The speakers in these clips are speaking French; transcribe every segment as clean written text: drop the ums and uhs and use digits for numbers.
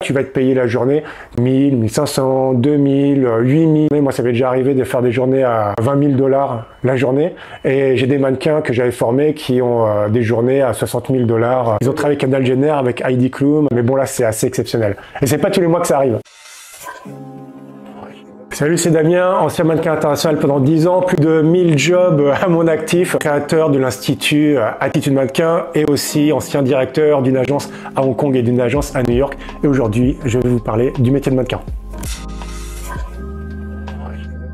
Tu vas être payé la journée 1000, 1500, 2000, 8000. Moi, ça m'est déjà arrivé de faire des journées à 20 000 $ la journée. Et j'ai des mannequins que j'avais formés qui ont des journées à 60 000 $. Ils ont travaillé avec Kendall Jenner, avec Heidi Klum. Mais bon, là, c'est assez exceptionnel. Et c'est pas tous les mois que ça arrive. Salut, c'est Damien, ancien mannequin international pendant 10 ans, plus de 1000 jobs à mon actif, créateur de l'institut Attitude Mannequin et aussi ancien directeur d'une agence à Hong Kong et d'une agence à New York. Et aujourd'hui, je vais vous parler du métier de mannequin.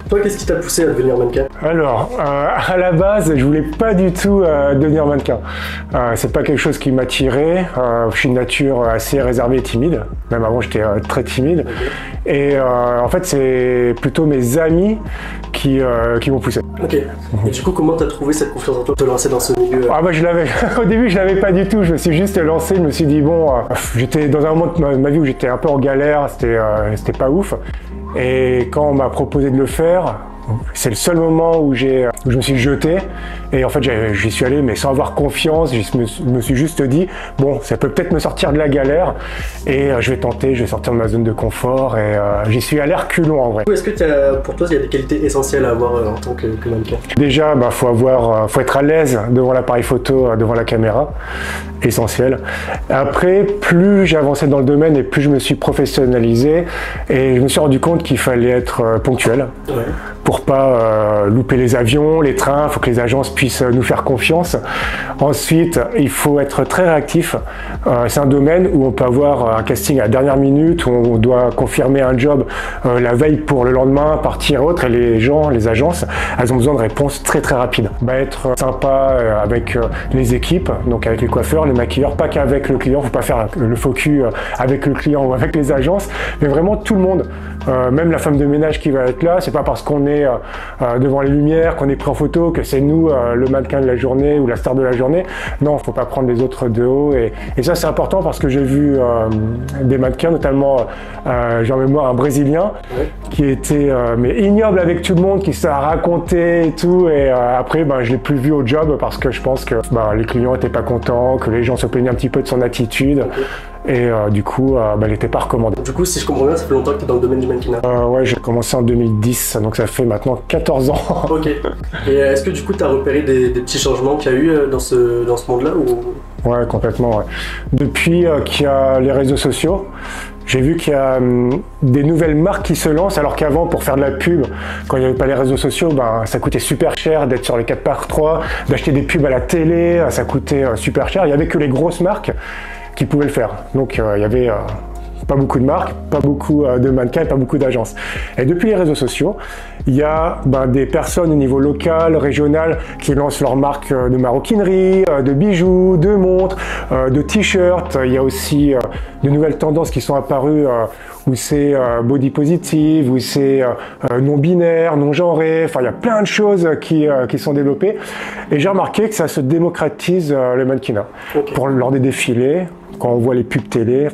Toi, qu'est-ce qui t'a poussé à devenir mannequin? Alors, à la base, je voulais pas du tout devenir mannequin. C'est pas quelque chose qui m'attirait. Je suis de nature assez réservée et timide. Même avant, j'étais très timide. Okay. Et en fait, c'est plutôt mes amis qui m'ont poussé. Ok. Et du coup, comment t'as trouvé cette confiance en toi de te lancer dans ce milieu? Ah bah, je l'avais. Au début, je l'avais pas du tout. Je me suis juste lancé. Je me suis dit bon, j'étais dans un moment de ma vie où j'étais un peu en galère. C'était pas ouf. Et quand on m'a proposé de le faire, c'est le seul moment où je me suis jeté. Et en fait, j'y suis allé, mais sans avoir confiance. Je me suis juste dit, bon, ça peut peut-être me sortir de la galère. Et je vais tenter, je vais sortir de ma zone de confort. Et j'y suis allé reculons en vrai. Est-ce que pour toi, il y a des qualités essentielles à avoir en tant que mannequin? Déjà, faut être à l'aise devant l'appareil photo, devant la caméra. Essentiel. Après, plus j'ai avancé dans le domaine et plus je me suis professionnalisé. Et je me suis rendu compte qu'il fallait être ponctuel. Ouais. Pour pas louper les avions, les trains, il faut que les agences puissent nous faire confiance. Ensuite, il faut être très réactif. C'est un domaine où on peut avoir un casting à la dernière minute, où on doit confirmer un job la veille pour le lendemain, partir autre, et les agences, elles ont besoin de réponses très très rapides. Être sympa avec les équipes, donc avec les coiffeurs, les maquilleurs, pas qu'avec le client, faut pas faire le faux cul avec le client ou avec les agences, mais vraiment tout le monde. Même la femme de ménage qui va être là, c'est pas parce qu'on est devant les lumières, qu'on est pris en photo, que c'est nous le mannequin de la journée ou la star de la journée. Non, faut pas prendre les autres de haut. Et ça, c'est important parce que j'ai vu des mannequins, notamment j'ai en mémoire un Brésilien qui était mais ignoble avec tout le monde, qui s'est raconté et tout. Et après, je l'ai plus vu au job parce que je pense que les clients étaient pas contents, que les gens se plaignaient un petit peu de son attitude. Et du coup, elle n'était pas recommandée. Du coup, si je comprends bien, ça fait longtemps que tu es dans le domaine du mannequinat. Ouais, j'ai commencé en 2010, donc ça fait maintenant 14 ans. Ok. Et est-ce que du coup, tu as repéré des petits changements qu'il y a eu dans ce monde-là ou... Ouais, complètement. Ouais. Depuis qu'il y a les réseaux sociaux, j'ai vu qu'il y a des nouvelles marques qui se lancent, alors qu'avant, pour faire de la pub, quand il n'y avait pas les réseaux sociaux, ça coûtait super cher d'être sur les 4x3, d'acheter des pubs à la télé, ça coûtait super cher. Il n'y avait que les grosses marques qui pouvaient le faire. Donc il y avait pas beaucoup de marques, pas beaucoup de mannequins et pas beaucoup d'agences. Et depuis les réseaux sociaux, il y a des personnes au niveau local, régional, qui lancent leurs marques de maroquinerie, de bijoux, de montres, de t-shirts. Il y a aussi de nouvelles tendances qui sont apparues où c'est body positive, où c'est non-binaire, non-genré. Enfin, il y a plein de choses qui sont développées. Et j'ai remarqué que ça se démocratise le mannequinat. Okay. Lors des défilés, quand on voit les pubs télé,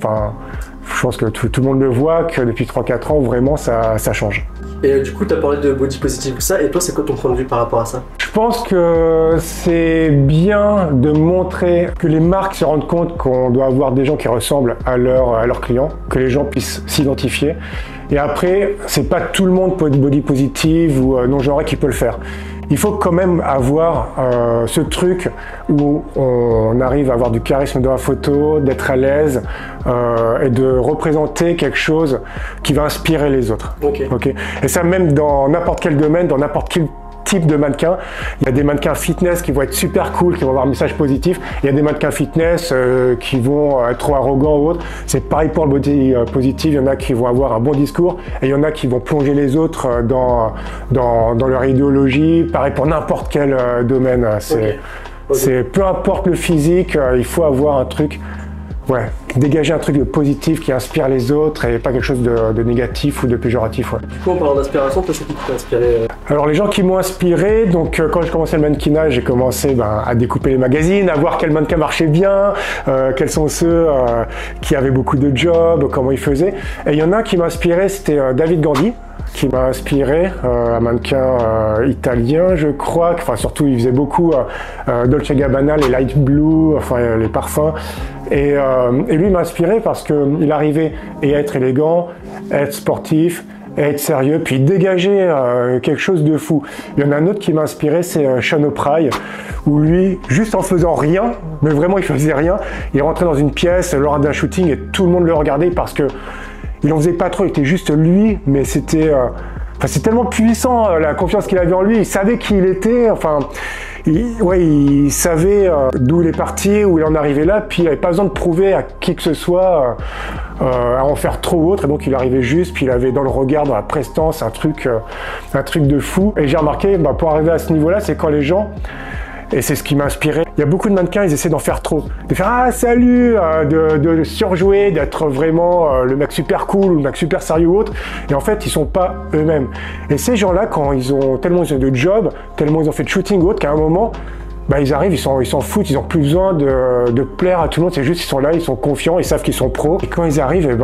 je pense que tout le monde le voit, que depuis 3-4 ans, vraiment, ça change. Et du coup, tu as parlé de body positive, tout ça, et toi, c'est quoi ton point de vue par rapport à ça? Je pense que c'est bien de montrer que les marques se rendent compte qu'on doit avoir des gens qui ressemblent à leurs clients, que les gens puissent s'identifier. Et après, c'est pas tout le monde body positive ou non-genré qui peut le faire. Il faut quand même avoir ce truc où on arrive à avoir du charisme dans la photo, d'être à l'aise et de représenter quelque chose qui va inspirer les autres. Okay. Et ça, même dans n'importe quel domaine, dans n'importe quel type de mannequin. Il y a des mannequins fitness qui vont être super cool, qui vont avoir un message positif. Il y a des mannequins fitness qui vont être trop arrogants ou autre. C'est pareil pour le body positive. Il y en a qui vont avoir un bon discours et il y en a qui vont plonger les autres dans leur idéologie. Pareil pour n'importe quel domaine. C'est peu importe le physique, il faut avoir un truc. Ouais, dégager un truc de positif qui inspire les autres et pas quelque chose de négatif ou de péjoratif. Ouais. Du coup, en parlant d'inspiration, toi, c'est qui t'a inspiré? Alors, les gens qui m'ont inspiré, donc quand j'ai commencé le mannequinat, j'ai commencé à découper les magazines, à voir quels mannequins marchaient bien, quels sont ceux qui avaient beaucoup de jobs, comment ils faisaient. Et il y en a qui m'a inspiré, c'était David Gandhi, qui m'a inspiré, un mannequin italien, je crois, surtout il faisait beaucoup Dolce & Gabbana, les light blue, les parfums. Et lui m'a inspiré parce qu'il arrivait à être élégant, à être sportif, à être sérieux, puis dégager quelque chose de fou. Il y en a un autre qui m'a inspiré, c'est Sean O'Pride, où lui, juste en faisant rien, mais vraiment il faisait rien, il rentrait dans une pièce lors d'un shooting et tout le monde le regardait parce que il en faisait pas trop, il était juste lui, mais c'était... c'est tellement puissant la confiance qu'il avait en lui, il savait qui il était, il savait d'où il est parti, où il en arrivait là, puis il n'avait pas besoin de prouver à qui que ce soit à en faire trop ou autre, et donc il arrivait juste, puis il avait dans le regard, dans la prestance, un truc de fou. Et j'ai remarqué, pour arriver à ce niveau-là, c'est quand les gens, et c'est ce qui m'a inspiré, il y a beaucoup de mannequins, ils essaient d'en faire trop, de faire « Ah, salut !» de surjouer, d'être vraiment le mec super cool ou le mec super sérieux ou autre, et en fait, ils sont pas eux-mêmes. Et ces gens-là, quand tellement ils ont de job, tellement ils ont fait de shooting ou autre, qu'à un moment, ils arrivent, ils s'en foutent, ils ont plus besoin de plaire à tout le monde, c'est juste, ils sont là, ils sont confiants, ils savent qu'ils sont pros, et quand ils arrivent,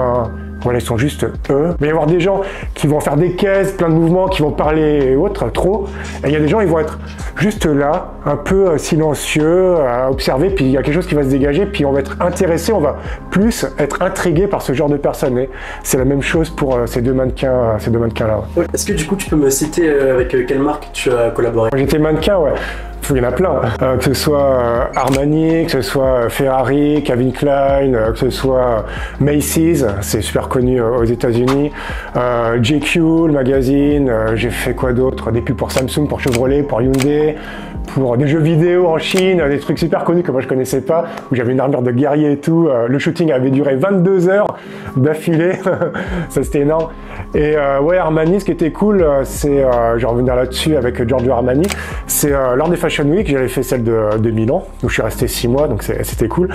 voilà, ils sont juste eux. Il va y avoir des gens qui vont faire des caisses, plein de mouvements, qui vont parler et autres, trop. Et il y a des gens, ils vont être juste là, un peu silencieux, à observer, puis il y a quelque chose qui va se dégager, puis on va être intéressé, on va plus être intrigué par ce genre de personnes. Et c'est la même chose pour ces deux mannequins-là. Ouais. Est-ce que du coup, tu peux me citer avec quelle marque tu as collaboré? J'étais mannequin, ouais. Il y en a plein, que ce soit Armani, que ce soit Ferrari, Calvin Klein, que ce soit Macy's, c'est super connu aux États-Unis, GQ, le magazine, j'ai fait quoi d'autre? Des pubs pour Samsung, pour Chevrolet, pour Hyundai, pour des jeux vidéo en Chine, des trucs super connus que moi je connaissais pas, où j'avais une armure de guerrier et tout. Le shooting avait duré 22 heures d'affilée, ça c'était énorme. Et ouais, Armani, ce qui était cool, c'est, je vais revenir là-dessus avec Giorgio Armani, c'est lors des Fashion Week, j'avais fait celle de Milan, où je suis resté 6 mois, donc c'était cool.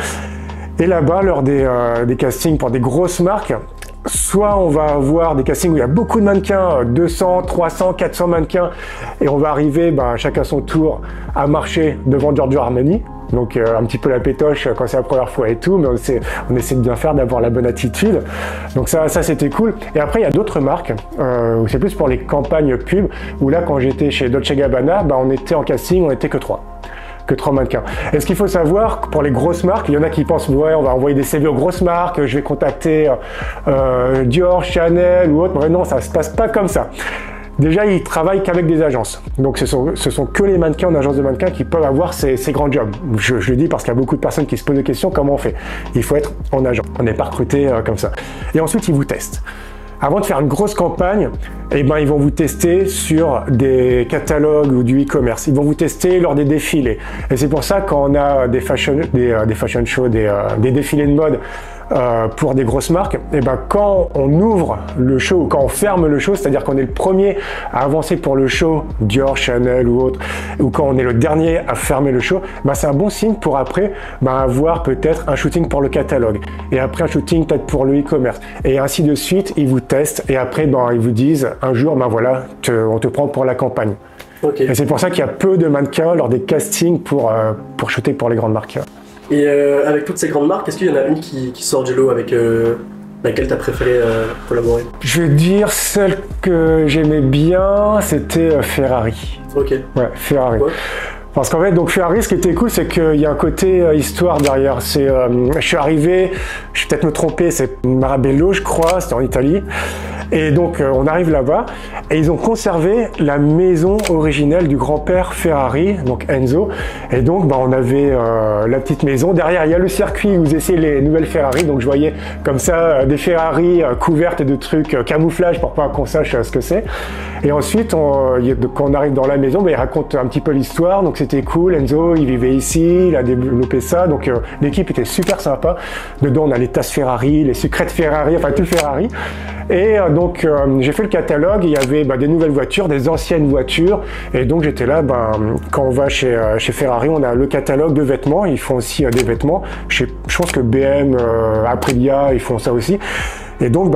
Et là-bas, lors des castings pour des grosses marques, soit on va avoir des castings où il y a beaucoup de mannequins, 200, 300, 400 mannequins, et on va arriver, chacun son tour, à marcher devant Giorgio Armani. Donc un petit peu la pétoche quand c'est la première fois et tout, mais on essaie de bien faire, d'avoir la bonne attitude. Donc ça c'était cool. Et après il y a d'autres marques, où c'est plus pour les campagnes pub, où là quand j'étais chez Dolce & Gabbana, on était en casting, on était que 3 mannequins. Et ce qu'il faut savoir, pour les grosses marques, il y en a qui pensent, ouais, on va envoyer des CV aux grosses marques, je vais contacter Dior, Chanel ou autre. Mais non, ça se passe pas comme ça. Déjà, ils travaillent qu'avec des agences. Donc, ce sont que les mannequins en agence de mannequins qui peuvent avoir ces grands jobs. Je le dis parce qu'il y a beaucoup de personnes qui se posent des questions, comment on fait? Il faut être en agent. On n'est pas recruté comme ça. Et ensuite, ils vous testent. Avant de faire une grosse campagne, ils vont vous tester sur des catalogues ou du e-commerce. Ils vont vous tester lors des défilés. Et c'est pour ça quand on a des fashion shows, des défilés de mode pour des grosses marques, quand on ouvre le show, quand on ferme le show, c'est-à-dire qu'on est le premier à avancer pour le show, Dior, Chanel ou autre, ou quand on est le dernier à fermer le show, c'est un bon signe pour après avoir peut-être un shooting pour le catalogue, et après un shooting peut-être pour le e-commerce, et ainsi de suite. Ils vous testent, et après ils vous disent un jour, voilà, on te prend pour la campagne. Okay. Et c'est pour ça qu'il y a peu de mannequins lors des castings pour shooter pour les grandes marques. Et avec toutes ces grandes marques, est-ce qu'il y en a une qui sort du lot avec laquelle tu as préféré collaborer? Je vais dire celle que j'aimais bien, c'était Ferrari. Ok. Ouais, Ferrari. Ouais. Parce qu'en fait, donc Ferrari, ce qui était cool, c'est qu'il y a un côté histoire derrière. Je suis arrivé, je vais peut-être me tromper, c'est Marabello, je crois, c'était en Italie. Et donc, on arrive là-bas et ils ont conservé la maison originelle du grand-père Ferrari, donc Enzo. Et donc, on avait la petite maison. Derrière, il y a le circuit où vous essayez les nouvelles Ferrari. Donc, je voyais comme ça des Ferrari couvertes de trucs camouflage pour pas qu'on sache ce que c'est. Et ensuite, quand on arrive dans la maison, il raconte un petit peu l'histoire. Donc, c'était cool. Enzo, il vivait ici, il a développé ça. Donc, l'équipe était super sympa. Dedans, on a les tasses Ferrari, les secrets Ferrari, enfin tout Ferrari. Et donc, j'ai fait le catalogue, il y avait des nouvelles voitures, des anciennes voitures. Et donc, j'étais là, quand on va chez Ferrari, on a le catalogue de vêtements. Ils font aussi des vêtements. Je pense que BM, Aprilia, ils font ça aussi. Et donc,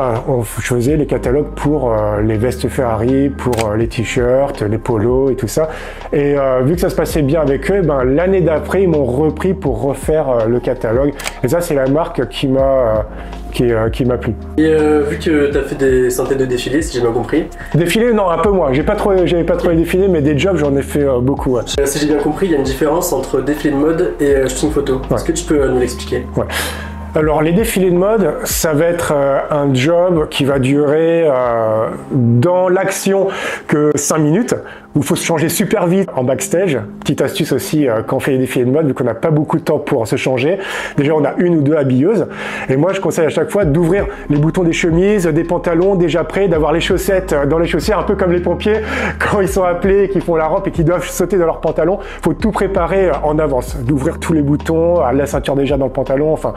je faisais les catalogues pour les vestes Ferrari, pour les t-shirts, les polos et tout ça. Et vu que ça se passait bien avec eux, l'année d'après, ils m'ont repris pour refaire le catalogue. Et ça, c'est la marque qui m'a plu. Et vu que tu as fait des centaines de défilés, si j'ai bien compris. Défilés, non, un peu moins. J'avais pas trop les défilés, mais des jobs, j'en ai fait beaucoup. Ouais. Si j'ai bien compris, il y a une différence entre défilé de mode et shooting photo. Ouais. Est-ce que tu peux nous l'expliquer? Ouais. Alors les défilés de mode, ça va être un job qui va durer dans l'action que 5 minutes, où il faut se changer super vite en backstage. Petite astuce aussi quand on fait les défilés de mode, vu qu'on n'a pas beaucoup de temps pour se changer. Déjà on a une ou deux habilleuses. Et moi je conseille à chaque fois d'ouvrir les boutons des chemises, des pantalons déjà prêts, d'avoir les chaussettes dans les chaussures, un peu comme les pompiers quand ils sont appelés, qui font la rampe et qui doivent sauter dans leurs pantalons. Il faut tout préparer en avance, d'ouvrir tous les boutons, la ceinture déjà dans le pantalon, enfin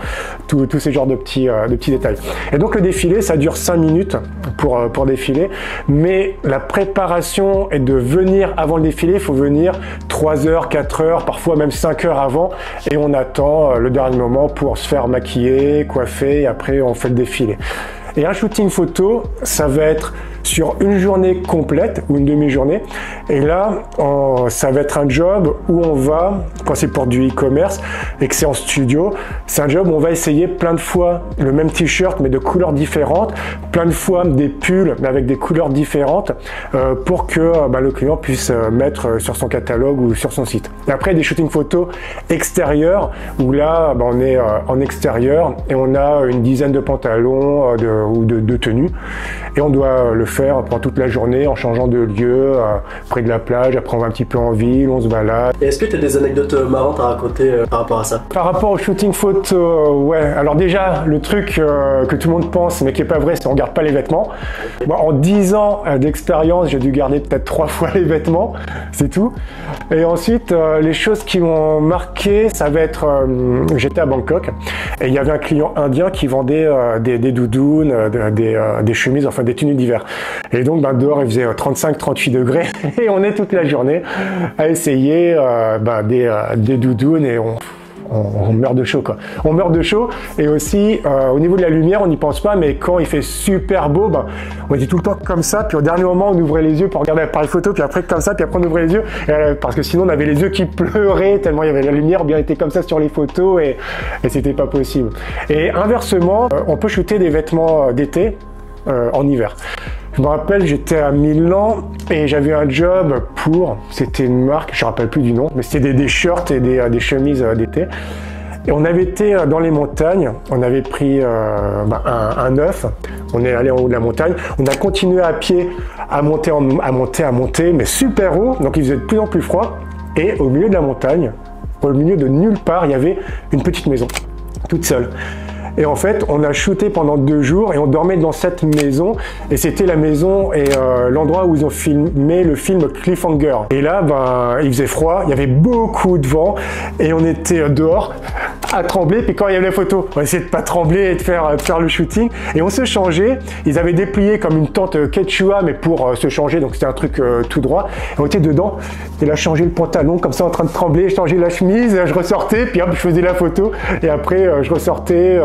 tous ces genres de petits détails. Et donc le défilé, ça dure 5 minutes pour défiler, mais la préparation est de venir avant le défilé, il faut venir 3 heures, 4 heures, parfois même 5 heures avant, et on attend le dernier moment pour se faire maquiller, coiffer, et après on fait le défilé. Et un shooting photo, ça va être sur une journée complète ou une demi-journée. Et là, ça va être un job où on va, quand c'est pour du e-commerce et que c'est en studio, c'est un job où on va essayer plein de fois le même t-shirt mais de couleurs différentes, plein de fois des pulls mais avec des couleurs différentes pour que le client puisse mettre sur son catalogue ou sur son site. Et après, des shootings photos extérieurs où là, on est en extérieur et on a une dizaine de pantalons ou de tenues et on doit le faire pendant toute la journée en changeant de lieu, près de la plage, après on va un petit peu en ville, on se balade. Et est-ce que tu as des anecdotes marrantes à raconter par rapport à ça? Par rapport au shooting photo, ouais. Alors déjà, le truc que tout le monde pense mais qui est pas vrai, c'est qu'on garde pas les vêtements. Moi, en 10 ans d'expérience, j'ai dû garder peut-être 3 fois les vêtements, c'est tout. Et ensuite, les choses qui m'ont marqué, ça va être, j'étais à Bangkok et il y avait un client indien qui vendait des doudounes, des chemises, enfin des tenues d'hiver. Et donc dehors il faisait 35-38 degrés et on est toute la journée à essayer des doudounes et on meurt de chaud quoi. On meurt de chaud et aussi au niveau de la lumière on n'y pense pas, mais quand il fait super beau, on était tout le temps comme ça, puis au dernier moment on ouvrait les yeux pour regarder l'appareil photo, puis après comme ça, puis après on ouvrait les yeux parce que sinon on avait les yeux qui pleuraient tellement il y avait la lumière, bien était comme ça sur les photos et c'était pas possible. Et inversement, on peut shooter des vêtements d'été en hiver. Je me rappelle, j'étais à Milan et j'avais un job c'était une marque, je ne me rappelle plus du nom, mais c'était des shirts et des chemises d'été. Et on avait été dans les montagnes, on avait pris un œuf, on est allé en haut de la montagne, on a continué à pied à monter, mais super haut, donc il faisait de plus en plus froid. Et au milieu de la montagne, au milieu de nulle part, il y avait une petite maison, toute seule. Et en fait, on a shooté pendant 2 jours et on dormait dans cette maison. Et c'était la maison et l'endroit où ils ont filmé le film Cliffhanger. Et là, il faisait froid, il y avait beaucoup de vent et on était dehors à trembler. Puis quand il y avait les photos, on essayait de pas trembler et de faire le shooting. Et on se changeait. Ils avaient déplié comme une tente quechua, mais pour se changer. Donc c'était un truc tout droit. Et on était dedans. Et là, je changeais le pantalon comme ça en train de trembler. Je changeais la chemise, je ressortais. Puis hop, je faisais la photo. Et après, je ressortais.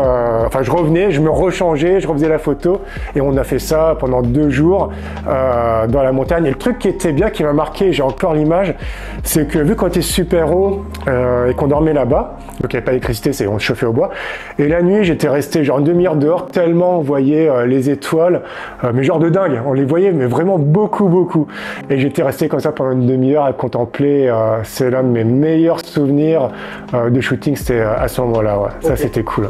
Je revenais, je me rechangeais, je refaisais la photo et on a fait ça pendant 2 jours dans la montagne. Et le truc qui était bien, qui m'a marqué, j'ai encore l'image, c'est que vu qu'on était super haut et qu'on dormait là-bas, donc il n'y avait pas d'électricité, on se chauffait au bois, et la nuit j'étais resté genre une demi-heure dehors tellement on voyait les étoiles, mais genre de dingue, on les voyait mais vraiment beaucoup. Et j'étais resté comme ça pendant une demi-heure à contempler, c'est l'un de mes meilleurs souvenirs de shooting, c'était à ce moment-là, ouais. Ça c'était cool.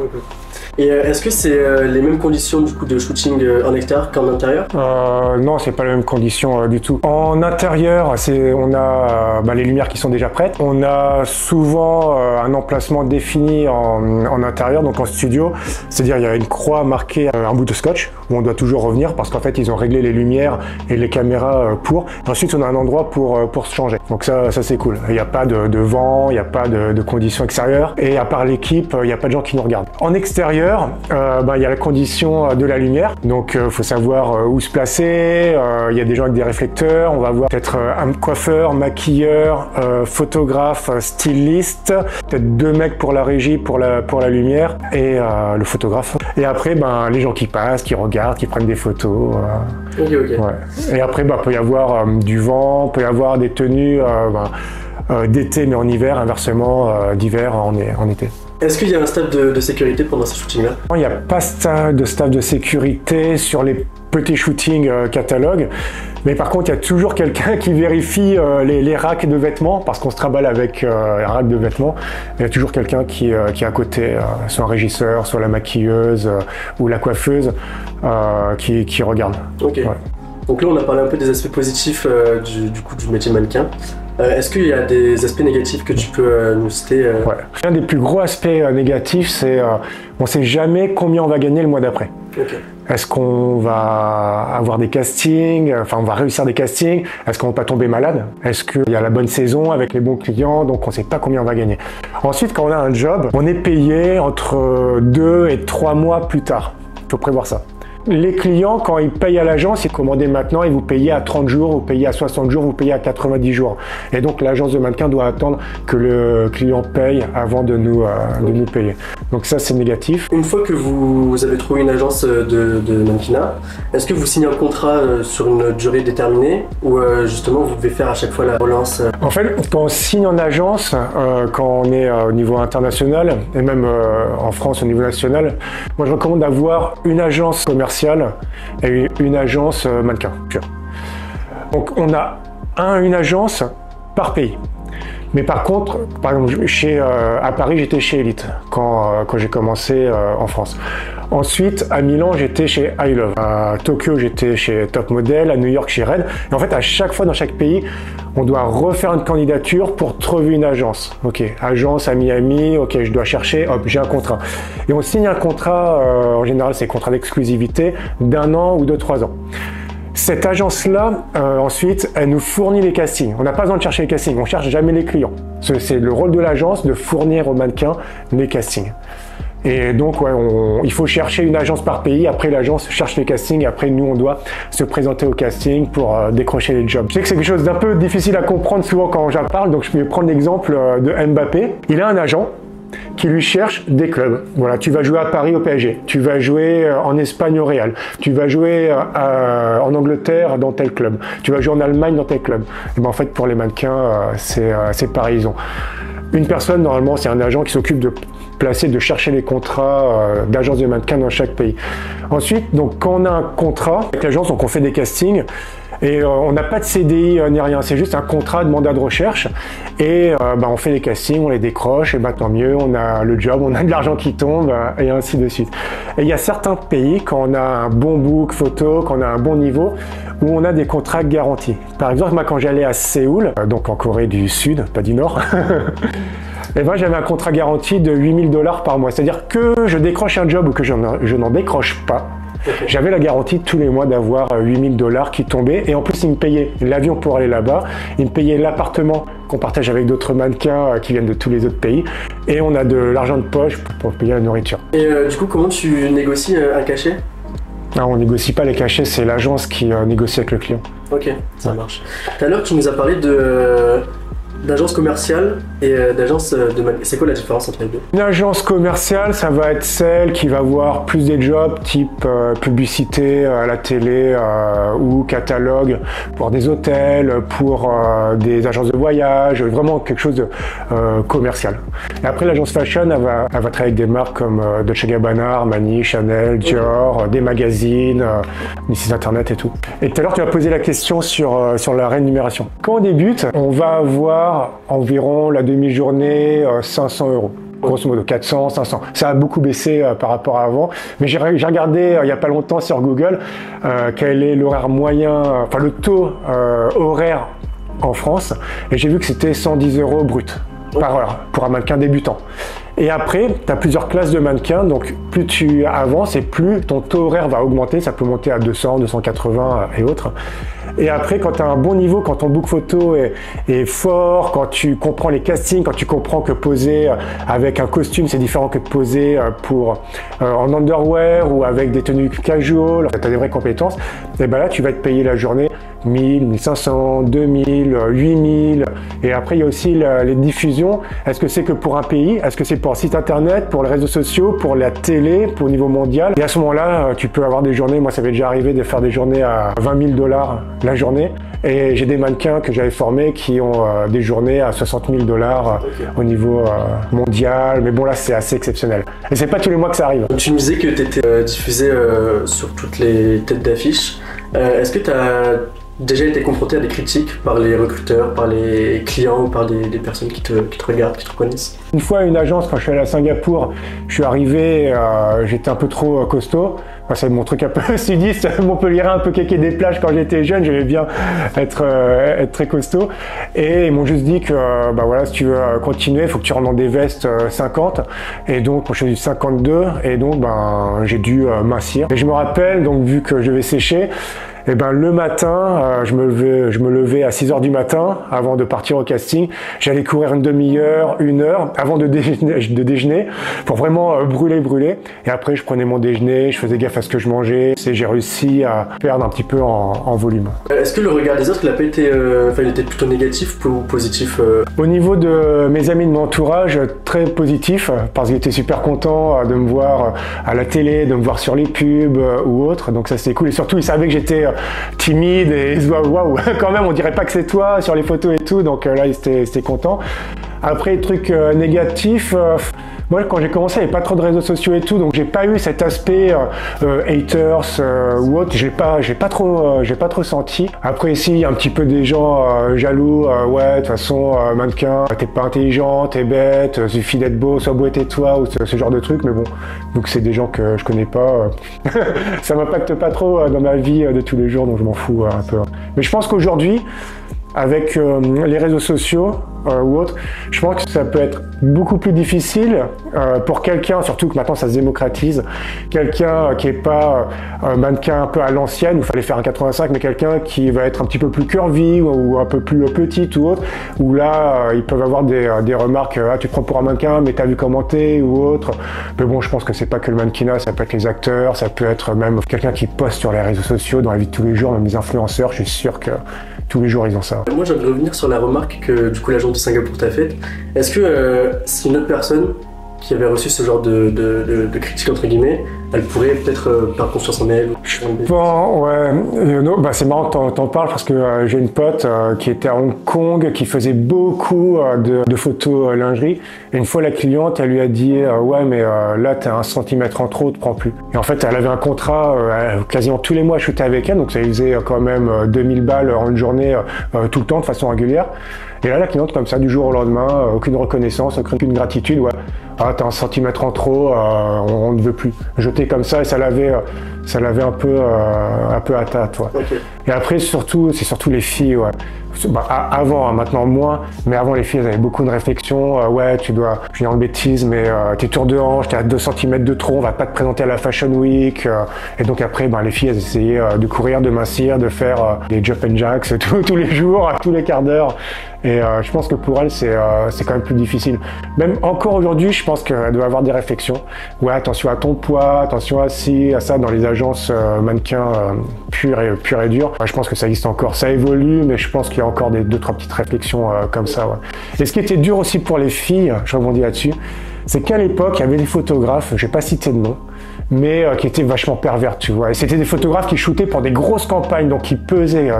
Et est-ce que c'est les mêmes conditions du coup de shooting en extérieur qu'en intérieur? Non, c'est pas les mêmes conditions du tout. En intérieur, on a les lumières qui sont déjà prêtes. On a souvent un emplacement défini en intérieur, donc en studio. C'est-à-dire il y a une croix marquée, un bout de scotch où on doit toujours revenir parce qu'en fait ils ont réglé les lumières et les caméras pour. Ensuite on a un endroit pour se changer. Donc ça c'est cool. Il n'y a pas de vent, il n'y a pas de conditions extérieures et à part l'équipe, il n'y a pas de gens qui nous regardent. En extérieur, maquilleur, il y a la condition de la lumière. Donc, faut savoir où se placer. Il y a des gens avec des réflecteurs. On va voir peut-être un coiffeur, maquilleur, photographe, styliste. Peut-être 2 mecs pour la régie, pour la lumière et le photographe. Et après, les gens qui passent, qui regardent, qui prennent des photos. Ok. Ouais. Et après, peut y avoir du vent, peut y avoir des tenues d'été mais en hiver, inversement d'hiver en été. Est-ce qu'il y a un staff de sécurité pendant ces shootings-là? Il n'y a pas de staff de sécurité sur les petits shootings catalogues, mais par contre il y a toujours quelqu'un qui vérifie les racks de vêtements, parce qu'on se trimballe avec un rack de vêtements. Il y a toujours quelqu'un qui est à côté, soit un régisseur, soit la maquilleuse ou la coiffeuse qui regarde. Ok. Ouais. Donc là on a parlé un peu des aspects positifs du métier mannequin. Est-ce qu'il y a des aspects négatifs que tu peux nous citer? Ouais. Un des plus gros aspects négatifs, c'est on ne sait jamais combien on va gagner le mois d'après. Okay. Est-ce qu'on va avoir des castings, on va réussir des castings? Est-ce qu'on va pas tomber malade? Est-ce qu'il y a la bonne saison avec les bons clients, donc on ne sait pas combien on va gagner? Ensuite, quand on a un job, on est payé entre 2 et 3 mois plus tard. Il faut prévoir ça. Les clients, quand ils payent à l'agence, ils commandent maintenant, ils vous payent à 30 jours, vous payez à 60 jours, vous payez à 90 jours. Et donc l'agence de mannequin doit attendre que le client paye avant de nous payer. Donc ça, c'est négatif. Une fois que vous avez trouvé une agence de mannequinat, est-ce que vous signez un contrat sur une durée déterminée ou justement vous devez faire à chaque fois la relance? En fait, quand on signe en agence, quand on est au niveau international et même en France au niveau national, moi je recommande d'avoir une agence commerciale et une agence mannequin. Donc on a une agence par pays. Mais par contre, par exemple, à Paris, j'étais chez Elite quand j'ai commencé en France. Ensuite, à Milan, j'étais chez I Love. À Tokyo, j'étais chez Top Model. À New York, chez Red. Et en fait, à chaque fois, dans chaque pays, on doit refaire une candidature pour trouver une agence. Ok, agence à Miami, ok, je dois chercher, hop, j'ai un contrat. Et on signe un contrat, en général, c'est un contrat d'exclusivité d'1 an ou de 3 ans. Cette agence-là, ensuite, elle nous fournit les castings. On n'a pas besoin de chercher les castings, on ne cherche jamais les clients. C'est le rôle de l'agence de fournir aux mannequins les castings. Et donc, il faut chercher une agence par pays. Après, l'agence cherche les castings. Après, nous, on doit se présenter au casting pour décrocher les jobs. Je sais que c'est quelque chose d'un peu difficile à comprendre souvent quand j'en parle. Donc, je vais prendre l'exemple de Mbappé. Il a un agent qui lui cherche des clubs. Voilà, tu vas jouer à Paris au PSG, tu vas jouer en Espagne au Real, tu vas jouer en Angleterre dans tel club, tu vas jouer en Allemagne dans tel club. Et en fait, pour les mannequins, c'est pareil. Ils ont une personne, normalement, c'est un agent qui s'occupe de placer, de chercher les contrats d'agence de mannequins dans chaque pays. Ensuite, donc, quand on a un contrat avec l'agence, donc on fait des castings. Et on n'a pas de CDI ni rien, c'est juste un contrat de mandat de recherche. Et on fait des castings, on les décroche, et tant mieux, on a le job, on a de l'argent qui tombe, et ainsi de suite. Et il y a certains pays, quand on a un bon book photo, quand on a un bon niveau, où on a des contrats garantis. Par exemple, moi quand j'allais à Séoul, donc en Corée du Sud, pas du Nord, et j'avais un contrat garanti de 8 000 $ par mois. C'est-à-dire que je décroche un job ou que je n'en décroche pas, j'avais la garantie tous les mois d'avoir 8 000 $ qui tombaient, et en plus ils me payaient l'avion pour aller là-bas, ils me payaient l'appartement qu'on partage avec d'autres mannequins qui viennent de tous les autres pays, et on a de l'argent de poche pour payer la nourriture. Et du coup, comment tu négocies un cachet? Non, on négocie pas les cachets, c'est l'agence qui négocie avec le client. Ok, ça marche. Tout à l'heure, tu nous as parlé d'agence commerciale et d'agence de mannequin. C'est quoi la différence entre les deux? Une agence commerciale, ça va être celle qui va avoir plus des jobs type publicité à la télé ou catalogue pour des hôtels, pour des agences de voyage, vraiment quelque chose de commercial. Et après, l'agence fashion, elle va travailler avec des marques comme Dolce & Gabbana, Armani, Chanel, Dior, des magazines, des sites internet et tout. Et tout à l'heure, tu m'as posé la question sur la rémunération. Quand on débute, on va avoir environ la demi-journée 500 €. Grosso modo 400, 500. Ça a beaucoup baissé par rapport à avant. Mais j'ai regardé il n'y a pas longtemps sur Google quel est l'horaire moyen, le taux horaire en France. Et j'ai vu que c'était 110 € brut par heure pour un mannequin débutant. Et après, tu as plusieurs classes de mannequins, donc plus tu avances et plus ton taux horaire va augmenter, ça peut monter à 200, 280 et autres. Et après, quand tu as un bon niveau, quand ton book photo est fort, quand tu comprends les castings, quand tu comprends que poser avec un costume, c'est différent que de poser en underwear ou avec des tenues casual, tu as des vraies compétences, et ben là, tu vas te payer la journée 1000, 1500, 2000, 8000. Et après, il y a aussi les diffusions. Est-ce que c'est que pour un pays? Est-ce que c'est pour un site internet, pour les réseaux sociaux, pour la télé, pour au niveau mondial? Et à ce moment-là, tu peux avoir des journées. Moi, ça m'est déjà arrivé de faire des journées à 20 000 $ la journée. Et j'ai des mannequins que j'avais formés qui ont des journées à 60 000 $ au niveau mondial. Mais bon, là, c'est assez exceptionnel. Et c'est pas tous les mois que ça arrive. Tu me disais que tu étais diffusé sur toutes les têtes d'affiche. Est-ce que tu as déjà été confronté à des critiques par les recruteurs, par les clients ou par des personnes qui te regardent, qui te reconnaissent? Une fois à une agence, quand je suis allé à Singapour, je suis arrivé, j'étais un peu trop costaud. Enfin, c'est mon truc un peu sudiste, montpelliérain, un peu kéké des plages quand j'étais jeune, j'aimais bien être très costaud. Et ils m'ont juste dit que bah voilà, si tu veux continuer, il faut que tu rentres dans des vestes 50. Et donc, moi, je suis du 52 et donc ben, j'ai dû mincir. Et je me rappelle, donc vu que je vais sécher, et ben le matin, je me levais à 6 h du matin avant de partir au casting. J'allais courir une demi-heure, 1 heure avant de déjeuner pour vraiment brûler. Et après, je prenais mon déjeuner, je faisais gaffe à ce que je mangeais. Et j'ai réussi à perdre un petit peu en volume. Est-ce que le regard des autres, il a pas été, il était plutôt négatif ou positif? Au niveau de mes amis de mon entourage, très positif parce qu'ils étaient super contents de me voir à la télé, de me voir sur les pubs ou autres. Donc ça c'était cool. Et surtout, ils savaient que j'étais timide et ils se disaient waouh, quand même on dirait pas que c'est toi sur les photos et tout, donc là ils étaient contents. Après, truc négatif, moi quand j'ai commencé il n'y avait pas trop de réseaux sociaux et tout, donc j'ai pas eu cet aspect haters ou autre, j'ai pas trop senti. Après ici il y a un petit peu des gens jaloux, ouais de toute façon mannequin, t'es pas intelligent, t'es bête, suffit d'être beau, sois beau et tais-toi, ou ce genre de trucs, mais bon, donc c'est des gens que je connais pas, ça m'impacte pas trop dans ma vie de tous les jours, donc je m'en fous un peu. Mais je pense qu'aujourd'hui, avec les réseaux sociaux ou autres, je pense que ça peut être beaucoup plus difficile pour quelqu'un, surtout que maintenant ça se démocratise, quelqu'un qui n'est pas mannequin un peu à l'ancienne, où il fallait faire un 85, mais quelqu'un qui va être un petit peu plus curvy ou un peu plus petite ou autre, où là ils peuvent avoir des remarques, ah tu te prends pour un mannequin mais t'as vu commenter ou autre. Mais bon, je pense que c'est pas que le mannequinat, ça peut être les acteurs, ça peut être même quelqu'un qui poste sur les réseaux sociaux dans la vie de tous les jours, même les influenceurs, je suis sûr que tous les jours ils ont ça. Moi j'aimerais revenir sur la remarque que du coup l'agence de Singapour t'a faite. Est-ce que si une autre personne qui avait reçu ce genre de critique entre guillemets, elle pourrait peut-être perdre confiance en elle? Bon, ouais, bah c'est marrant que t'en parles parce que j'ai une pote qui était à Hong Kong, qui faisait beaucoup de photos lingerie. Et une fois la cliente, elle lui a dit ouais mais là t'as 1 centimètre en trop, te prends plus. Et en fait elle avait un contrat quasiment tous les mois à shooter avec elle, donc ça lui faisait quand même 2000 balles en une journée tout le temps de façon régulière. Et là la cliente comme ça du jour au lendemain, aucune reconnaissance, aucune gratitude, ouais. Ah t'as 1 centimètre en trop, on ne veut plus. Jeter comme ça et ça l'avait un peu à tâte, ouais. Okay. Et après c'est surtout les filles, ouais. Bah, avant, hein, maintenant moins, mais avant les filles elles avaient beaucoup de réflexions, ouais tu dois, je suis dans le bêtise, mais t'es tour de hanche, t'es à 2 cm de trop, on va pas te présenter à la Fashion Week, et donc après ben, les filles elles essayaient de courir, de mincir, de faire des jump and jacks tous les jours, tous les quarts d'heure, et je pense que pour elles c'est quand même plus difficile. Même encore aujourd'hui je pense qu'elle doit avoir des réflexions, ouais attention à ton poids, attention à ci, à ça dans les agences mannequins purs et durs. Je pense que ça existe encore, ça évolue, mais je pense qu'il y a encore 2-3 petites réflexions comme ça. Ouais. Et ce qui était dur aussi pour les filles, je rebondis là-dessus, c'est qu'à l'époque, il y avait des photographes, je vais pas citer de nom, mais qui étaient vachement pervers, tu vois. Et c'était des photographes qui shootaient pour des grosses campagnes, donc qui pesaient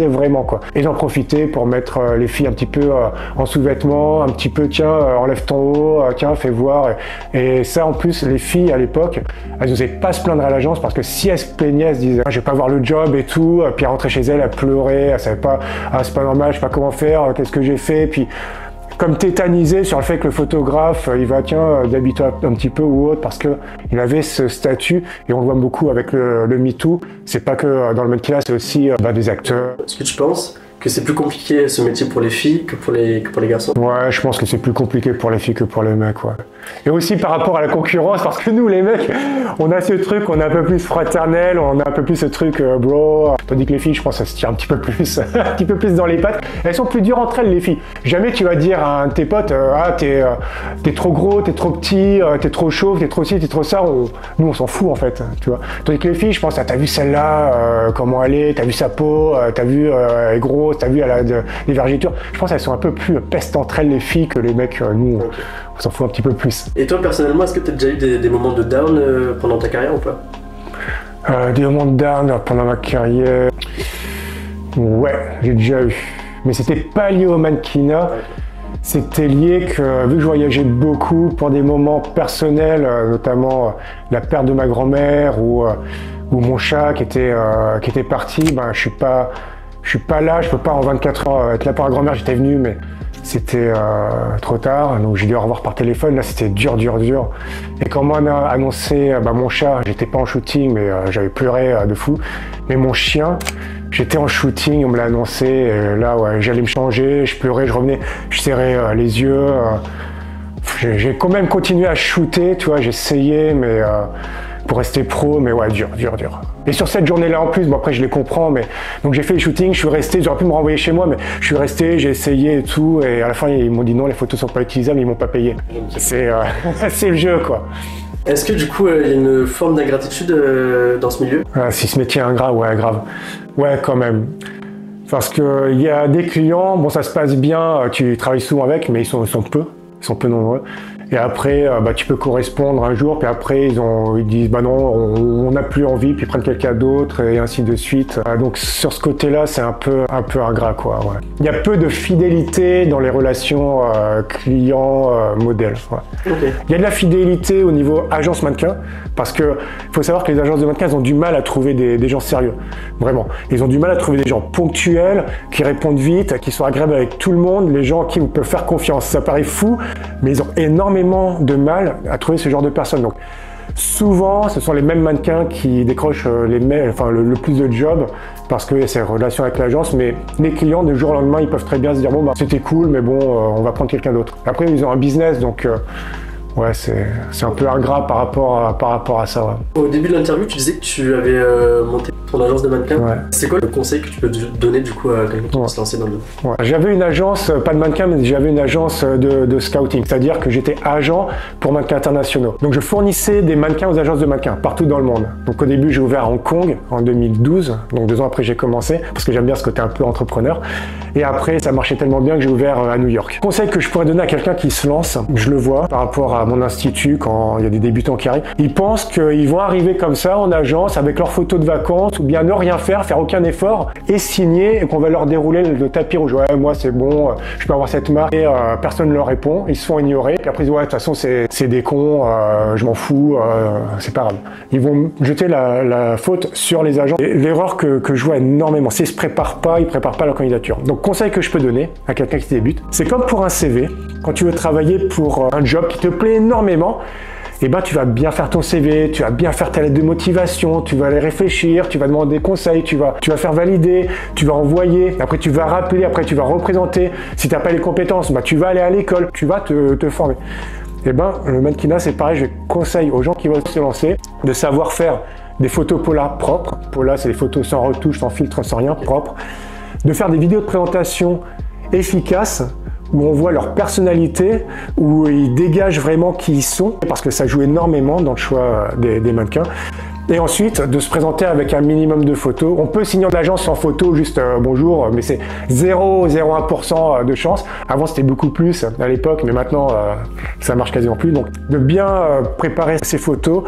vraiment, quoi. Et j'en profitais pour mettre les filles un petit peu en sous-vêtements, un petit peu, tiens, enlève ton haut, tiens, fais voir. Et ça, en plus, les filles, à l'époque, elles n'osaient pas se plaindre à l'agence parce que si elles se plaignaient, elles se disaient, je vais pas avoir le job et tout, puis elles rentraient chez elles, elles pleuraient, elles savaient pas, ah, c'est pas normal, je sais pas comment faire, qu'est-ce que j'ai fait, puis comme tétanisé sur le fait que le photographe, il va, tiens, d'habitude un petit peu ou autre, parce que il avait ce statut, et on le voit beaucoup avec le MeToo, c'est pas que dans le mannequinat, c'est aussi des acteurs. Est-ce que tu penses que c'est plus compliqué ce métier pour les filles que pour les garçons? Ouais, je pense que c'est plus compliqué pour les filles que pour les mecs, ouais. Et aussi par rapport à la concurrence, parce que nous, les mecs, on a ce truc, on est un peu plus fraternel, on a un peu plus ce truc bro. Tandis que les filles, je pense, ça se tire un petit peu plus, un petit peu plus dans les pattes. Elles sont plus dures entre elles, les filles. Jamais tu vas dire à un de tes potes, ah, t'es trop gros, t'es trop petit, t'es trop chauve, t'es trop ci, t'es trop ça. Nous, on s'en fout, en fait, tu vois. Tandis que les filles, je pense, ah, t'as vu celle-là, comment elle est, t'as vu sa peau, t'as vu, elle est grosse, t'as vu, elle a des vergetures. Je pense qu'elles sont un peu plus pestes entre elles, les filles, que les mecs, nous, on s'en fout un petit peu plus. Et toi, personnellement, est-ce que tu as déjà eu des moments de down pendant ta carrière ou pas? Des moments de down pendant ma carrière... Ouais, j'ai déjà eu. Mais c'était pas lié au mannequinat. C'était lié que, vu que je voyageais beaucoup pour des moments personnels, notamment la perte de ma grand-mère ou mon chat qui était parti, ben, je suis pas là, je peux pas en 24 heures être là pour la grand-mère, j'étais venu, mais c'était trop tard, donc j'ai dû au revoir par téléphone. Là, c'était dur. Et quand on m'a annoncé mon chat, j'étais pas en shooting, mais j'avais pleuré de fou. Mais mon chien, j'étais en shooting, on me l'a annoncé, et là, ouais, j'allais me changer, je pleurais, je revenais, je serrais les yeux. J'ai quand même continué à shooter, tu vois, j'essayais, mais pour rester pro, mais ouais, dur. Et sur cette journée-là en plus, bon après je les comprends, mais donc j'ai fait le shooting, je suis resté, j'aurais pu me renvoyer chez moi, mais je suis resté, j'ai essayé et tout, et à la fin ils m'ont dit non, les photos sont pas utilisables, ils m'ont pas payé. C'est le jeu, quoi. Est-ce que du coup il y a une forme d'ingratitude dans ce milieu? Si ce métier est ingrat, ouais, grave. Ouais, quand même. Parce qu'il y a des clients, bon ça se passe bien, tu travailles souvent avec, mais ils sont peu nombreux. Et après, tu peux correspondre un jour, puis après ils disent bah non, on n'a plus envie, puis ils prennent quelqu'un d'autre, et ainsi de suite. Donc sur ce côté-là, c'est un peu ingrat, quoi. Ouais. Il y a peu de fidélité dans les relations client-modèle. Ouais. Okay. Il y a de la fidélité au niveau agence mannequin, parce que il faut savoir que les agences de mannequins, elles ont du mal à trouver des gens sérieux. Vraiment. Ils ont du mal à trouver des gens ponctuels, qui répondent vite, qui sont agréables avec tout le monde, les gens à qui on peut faire confiance. Ça paraît fou, mais ils ont énormément de mal à trouver ce genre de personnes. Donc, souvent, ce sont les mêmes mannequins qui décrochent le plus de jobs parce qu'il y a ces relations avec l'agence, mais les clients, du jour au lendemain, ils peuvent très bien se dire bon, c'était cool, mais bon, on va prendre quelqu'un d'autre. Après, ils ont un business, donc ouais, c'est un peu ingrat par rapport à ça. Ouais. Au début de l'interview, tu disais que tu avais monté ton agence de mannequins. Ouais. C'est quoi le conseil que tu peux donner du coup à quelqu'un qui veut se lancer dans le domaine? Ouais. J'avais une agence, pas de mannequins, mais j'avais une agence de scouting, c'est-à-dire que j'étais agent pour mannequins internationaux. Donc je fournissais des mannequins aux agences de mannequins partout dans le monde. Donc au début, j'ai ouvert à Hong Kong en 2012, donc 2 ans après j'ai commencé, parce que j'aime bien ce côté un peu entrepreneur. Et après, ça marchait tellement bien que j'ai ouvert à New York. Conseil que je pourrais donner à quelqu'un qui se lance, je le vois par rapport à mon institut, quand il y a des débutants qui arrivent, ils pensent qu'ils vont arriver comme ça en agence avec leurs photos de vacances ou bien ne rien faire aucun effort et signer et qu'on va leur dérouler le tapis rouge. Ouais, moi c'est bon, je peux avoir cette marque et personne ne leur répond, ils se font ignorer. Et après ils disent ouais, de toute façon c'est des cons, je m'en fous, c'est pas grave. Ils vont jeter la faute sur les agents. L'erreur que je vois énormément, c'est qu'ils ils préparent pas leur candidature. Donc conseil que je peux donner à quelqu'un qui débute, c'est comme pour un CV, quand tu veux travailler pour un job qui te plaît énormément, et ben tu vas bien faire ton CV, tu vas bien faire ta lettre de motivation, tu vas aller réfléchir, tu vas demander des conseils, tu vas faire valider, tu vas envoyer, après tu vas rappeler, après tu vas représenter. Si tu n'as pas les compétences, tu vas aller à l'école, tu vas te former. Et ben le mannequinat c'est pareil, je conseille aux gens qui veulent se lancer de savoir faire des photos Pola propres. Pola c'est des photos sans retouche, sans filtre, sans rien, propres. De faire des vidéos de présentation efficaces, où on voit leur personnalité, où ils dégagent vraiment qui ils sont, parce que ça joue énormément dans le choix des mannequins. Et ensuite, de se présenter avec un minimum de photos. On peut signer en agence sans photo, juste bonjour, mais c'est 0,01% de chance. Avant, c'était beaucoup plus à l'époque, mais maintenant, ça marche quasiment plus. Donc, de bien préparer ces photos,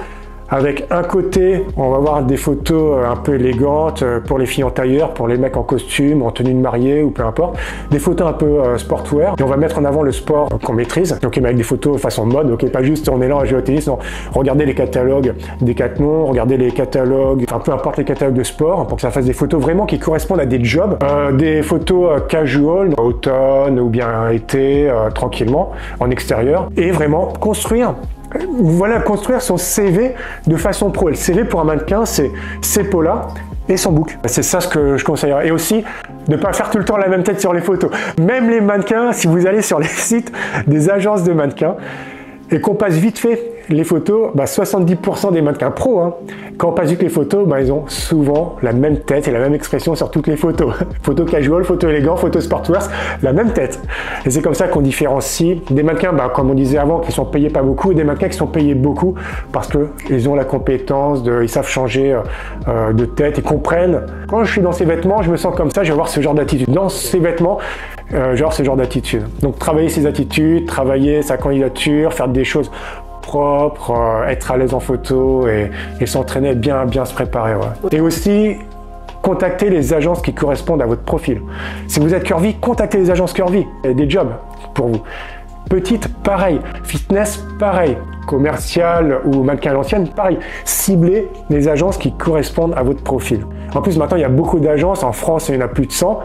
avec un côté, on va voir des photos un peu élégantes pour les filles en tailleur, pour les mecs en costume, en tenue de mariée ou peu importe. Des photos un peu sportwear. Et on va mettre en avant le sport qu'on maîtrise. Donc avec des photos façon mode, ok, pas juste on est là à jouer au tennis, non. Regardez les catalogues Decathlon, regardez les catalogues, enfin peu importe les catalogues de sport, pour que ça fasse des photos vraiment qui correspondent à des jobs. Des photos casual, automne ou bien été, tranquillement, en extérieur. Et vraiment construire. Voilà, construire son CV de façon pro. Et le CV pour un mannequin, c'est ses peaux-là et son bouc. C'est ça ce que je conseillerais. Et aussi, ne pas faire tout le temps la même tête sur les photos. Même les mannequins, si vous allez sur les sites des agences de mannequins, et qu'on passe vite fait les photos, 70% des mannequins pros, hein, quand on passe vite les photos, ils ont souvent la même tête et la même expression sur toutes les photos. Photo casual, photo élégant, photo sportwear, la même tête. Et c'est comme ça qu'on différencie des mannequins, comme on disait avant, qui sont payés pas beaucoup, et des mannequins qui sont payés beaucoup parce qu'ils ont la compétence, ils savent changer de tête, ils comprennent. Quand je suis dans ces vêtements, je me sens comme ça, je vais avoir ce genre d'attitude. Dans ces vêtements, ce genre d'attitude. Donc travailler ses attitudes, travailler sa candidature, faire des choses propres, être à l'aise en photo et s'entraîner, bien se préparer. Ouais. Et aussi, contacter les agences qui correspondent à votre profil. Si vous êtes curvy, contactez les agences curvy. Il y a des jobs pour vous. Petite, pareil. Fitness, pareil. Commercial ou mannequin à l'ancienne, pareil. Ciblez les agences qui correspondent à votre profil. En plus, maintenant, il y a beaucoup d'agences. En France, il y en a plus de 100.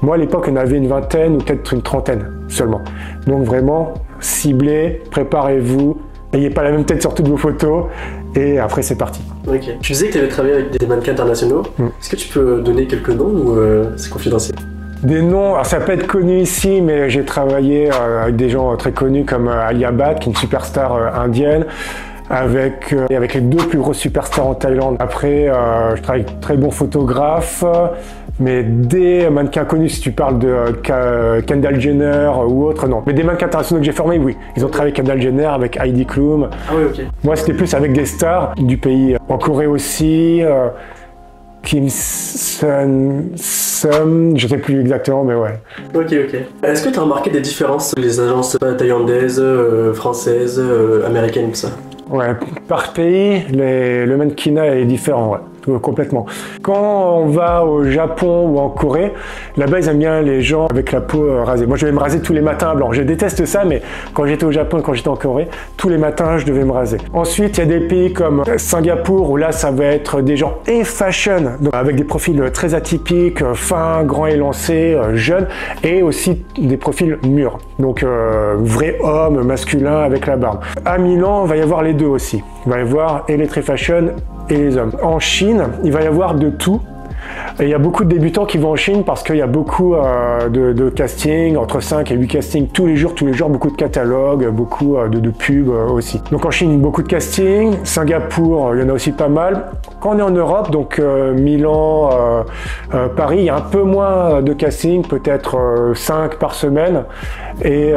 Moi, à l'époque, il y en avait une vingtaine ou peut-être une trentaine seulement. Donc vraiment, ciblez, préparez-vous. N'ayez pas la même tête sur toutes vos photos et après c'est parti. Ok. Tu disais que tu avais travaillé avec des mannequins internationaux. Est-ce que tu peux donner quelques noms ou c'est confidentiel? Des noms, alors ça peut être connu ici, mais j'ai travaillé avec des gens très connus comme Alia Bhatt, qui est une superstar indienne, avec les deux plus grosses superstars en Thaïlande. Après, je travaille avec très bons photographes, mais des mannequins connus, si tu parles de Kendall Jenner ou autre, non. Mais des mannequins internationaux que j'ai formés, oui. Ils ont travaillé avec Kendall Jenner, avec Heidi Klum. Ah oui, ok. Moi, c'était plus avec des stars du pays. En Corée aussi, Kim Sun, je sais plus exactement, mais ouais. Ok. Est-ce que tu as remarqué des différences sur les agences thaïlandaises, françaises, américaines, tout ça? Ouais, par pays, le mannequinat est différent, ouais, complètement. Quand on va au Japon ou en Corée, là-bas ils aiment bien les gens avec la peau rasée. Moi je vais me raser tous les matins à blanc. Je déteste ça, mais quand j'étais au Japon et quand j'étais en Corée, tous les matins je devais me raser. Ensuite, il y a des pays comme Singapour où là ça va être des gens et fashion, donc avec des profils très atypiques, fins, grands et lancés, jeunes, et aussi des profils mûrs. Donc vrai homme masculin avec la barbe. À Milan, il va y avoir les deux aussi. Il va y avoir et les très fashion et les hommes. En Chine, il va y avoir de tout. Et il y a beaucoup de débutants qui vont en Chine parce qu'il y a beaucoup de castings, entre 5 et 8 castings tous les jours, beaucoup de catalogues, beaucoup de pubs aussi. Donc en Chine, beaucoup de castings. Singapour, il y en a aussi pas mal. Quand on est en Europe, donc Milan, Paris, il y a un peu moins de castings, peut-être 5 par semaine. Et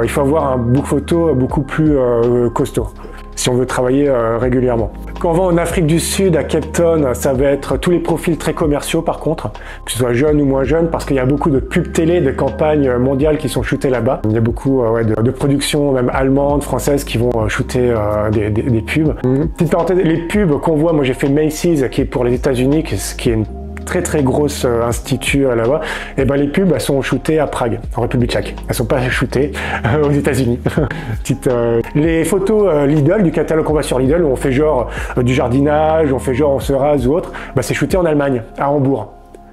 il faut avoir un book photo beaucoup plus costaud si on veut travailler régulièrement. Quand on va en Afrique du Sud, à Cape Town, ça va être tous les profils très commerciaux par contre, que ce soit jeunes ou moins jeunes, parce qu'il y a beaucoup de pubs télé, de campagnes mondiales qui sont shootées là-bas. Il y a beaucoup de productions, même allemandes, françaises, qui vont shooter des pubs. Petite parenthèse, les pubs qu'on voit, moi j'ai fait Macy's, qui est pour les États-Unis, qui est une très grosse institut là-bas, et les pubs elles sont shootées à Prague, en République tchèque. Elles sont pas shootées aux États-Unis. Les photos Lidl, du catalogue qu'on voit sur Lidl, où on fait genre du jardinage, on fait genre on se rase ou autre, c'est shooté en Allemagne, à Hambourg.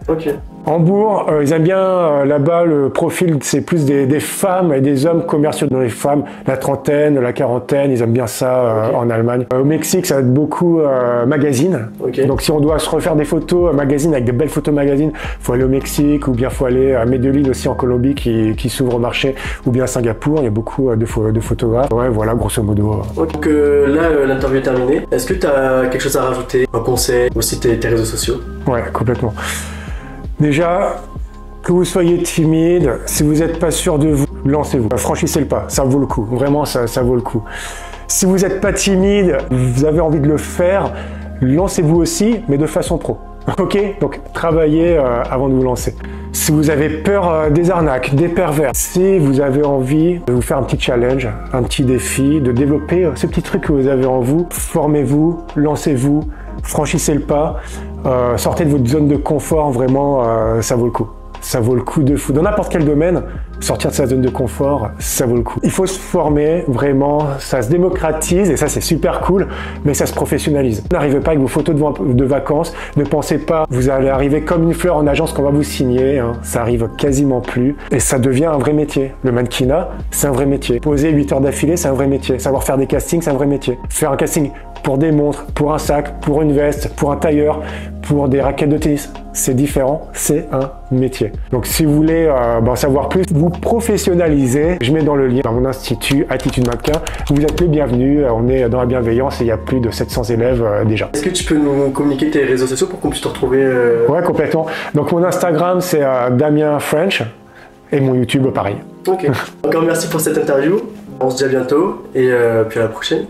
Ok. Hambourg, ils aiment bien là-bas le profil, c'est plus des femmes et des hommes commerciaux dans les femmes, la trentaine, la quarantaine, ils aiment bien ça en Allemagne. Au Mexique, ça va être beaucoup magazines. Okay. Donc si on doit se refaire des photos magazines avec des belles photos magazines, faut aller au Mexique ou bien faut aller à Medellín aussi en Colombie qui s'ouvre au marché, ou bien à Singapour, il y a beaucoup de photographes. Ouais, voilà, grosso modo. Donc là, l'interview est terminée. Est-ce que tu as quelque chose à rajouter, un conseil, aussi tes réseaux sociaux? Ouais, complètement. Déjà, que vous soyez timide, si vous n'êtes pas sûr de vous, lancez-vous. Franchissez le pas, ça vaut le coup. Vraiment, ça vaut le coup. Si vous n'êtes pas timide, vous avez envie de le faire, lancez-vous aussi, mais de façon pro. Ok? Donc, travaillez avant de vous lancer. Si vous avez peur des arnaques, des pervers, si vous avez envie de vous faire un petit challenge, un petit défi, de développer ce petit truc que vous avez en vous, formez-vous, lancez-vous, franchissez le pas, sortez de votre zone de confort, vraiment, ça vaut le coup. Ça vaut le coup de fou. Dans n'importe quel domaine, sortir de sa zone de confort, ça vaut le coup. Il faut se former, vraiment, ça se démocratise et ça c'est super cool, mais ça se professionnalise. N'arrivez pas avec vos photos de vacances, ne pensez pas vous allez arriver comme une fleur en agence qu'on va vous signer, hein. Ça arrive quasiment plus et ça devient un vrai métier. Le mannequinat, c'est un vrai métier. Poser 8 heures d'affilée, c'est un vrai métier. Savoir faire des castings, c'est un vrai métier. Faire un casting pour des montres, pour un sac, pour une veste, pour un tailleur, pour des raquettes de tennis. C'est différent, c'est un métier. Donc si vous voulez savoir plus, vous professionnaliser, je mets dans le lien dans mon institut Attitude Mannequin. Vous êtes les bienvenus, on est dans la bienveillance et il y a plus de 700 élèves déjà. Est-ce que tu peux nous communiquer tes réseaux sociaux pour qu'on puisse te retrouver Ouais, complètement. Donc mon Instagram c'est Damien French et mon YouTube pareil. Ok. Encore merci pour cette interview. On se dit à bientôt et puis à la prochaine.